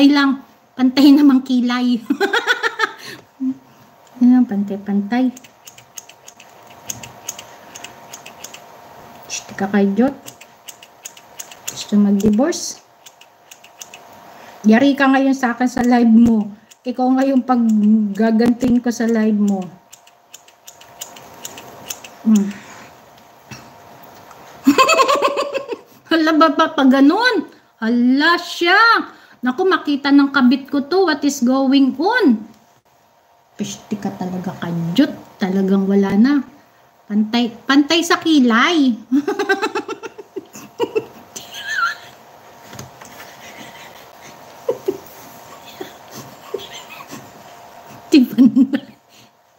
Okay lang. Pantay namang kilay. Yan, pantay-pantay. Tika kay Jot. Gusto mag-divorce? Yari ka ngayon sa akin sa live mo. Ikaw ngayon pag gagantin ko sa live mo. Hala ba pa ganun? Hala siya. Naku, makita ng kabit ko to. What is going on? Pishti ka talaga kadyot. Talagang wala na. Pantay sa kilay.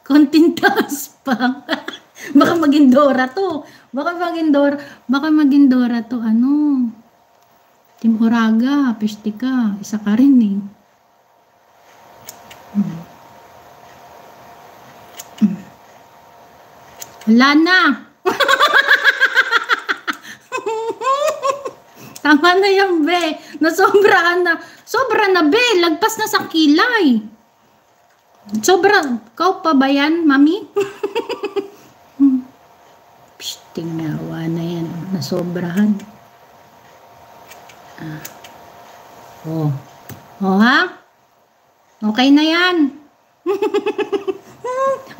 Konting taas pa. Baka maging Dora to. Baka maging Dora to. Ano? Team Oraga. Pishti ka. Isa ka rin eh. Wala na. Tama na yan, be. Nasobrahan na. Sobra na, be. Lagpas na sa kilay. Sobra. Kau pa ba yan, mami? Psst, tingnawa na yan. Nasobrahan. Oh. Oh, ha? Okay na yan.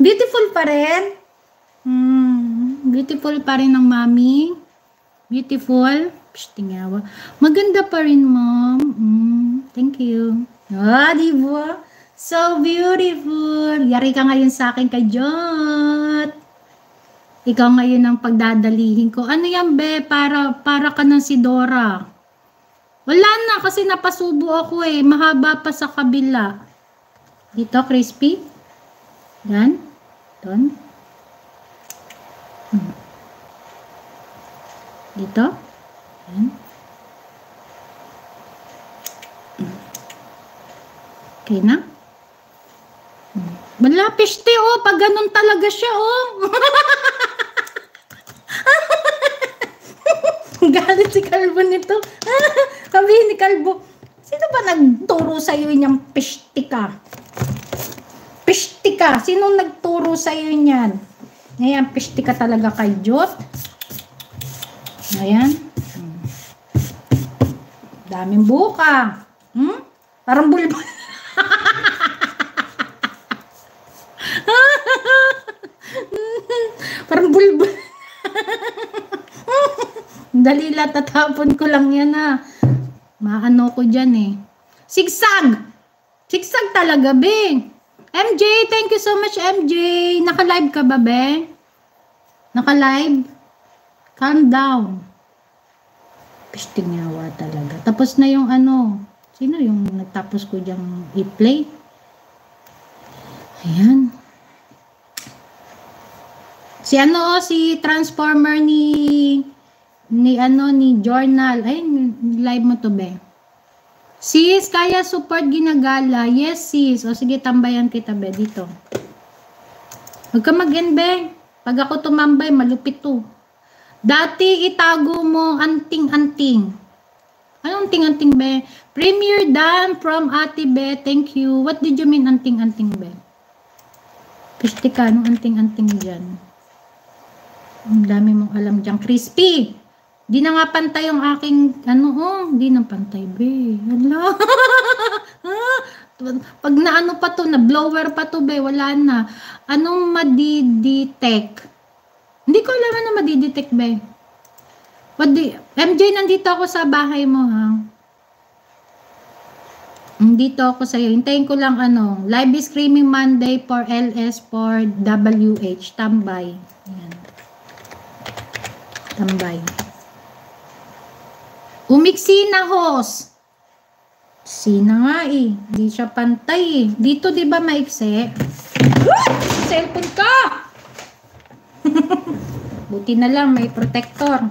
Beautiful pa rin. Beautiful pa rin ng mami. Beautiful. Psst, tingnawa. Maganda pa rin, mom. Thank you. Ah, diba? So beautiful. Yari ka ngayon sa akin kay Jot. Ikaw ngayon ang pagdadalihin ko. Ano yan, be? Para ka ng si Dora. Wala na kasi napasubo ako eh. Mahaba pa sa kabila. Dito, crispy. Yan. Doon. Dito. Yan. Okay na? Wala, piste, oh. Pag ganun talaga siya, oh. Galit si Kalbo nito. Sabi ni Kalbo, sino ba nagturo sa'yo niyang pistika? Pistika. Sino nagturo sa'yo niyan? Ayan, pistika talaga kay Jot. Ayan. Daming buka. Parang bulbul. Parang bulbul. Dali lang, tatapon ko lang yan ha. Maano ko dyan eh. Sigsag! Sigsag talaga, be. MJ, thank you so much, MJ. Naka-live ka ba, be? Naka-live? Calm down. Pistingawa talaga. Tapos na yung ano. Sino yung nagtapos ko dyang i-play? Ayan. Si ano, si Transformer ni Journal. Ay, live mo to, be. Sis, kaya support ginagala. Yes, sis. O sige, tambayan kita, be, dito. Huwag ka mag-end, be. Pag ako tumambay, malupit to. Dati, itago mo anting-anting. Anong anting-anting, be? Premier Dan from Ate Be. Thank you. What did you mean anting-anting, be? Piste ka, anong anting-anting dyan? Ang dami mong alam dyan. Crispy! Di na nga pantay yung aking, di na pantay, be. Hala. Pag na ano pa to, na blower pa to, be, wala na. Anong madidetect? Hindi ko alam ano madidetect, be. MJ, nandito ako sa bahay mo, ha? Nandito ako sa'yo. Hintayin ko lang, live screaming Monday for LS for WH. Tambay. Ayan. Tambay. Umiksi na, host. Sina nga eh. Di siya pantay eh. Dito di ba maiksi? Cellphone ka! Buti na lang may protector.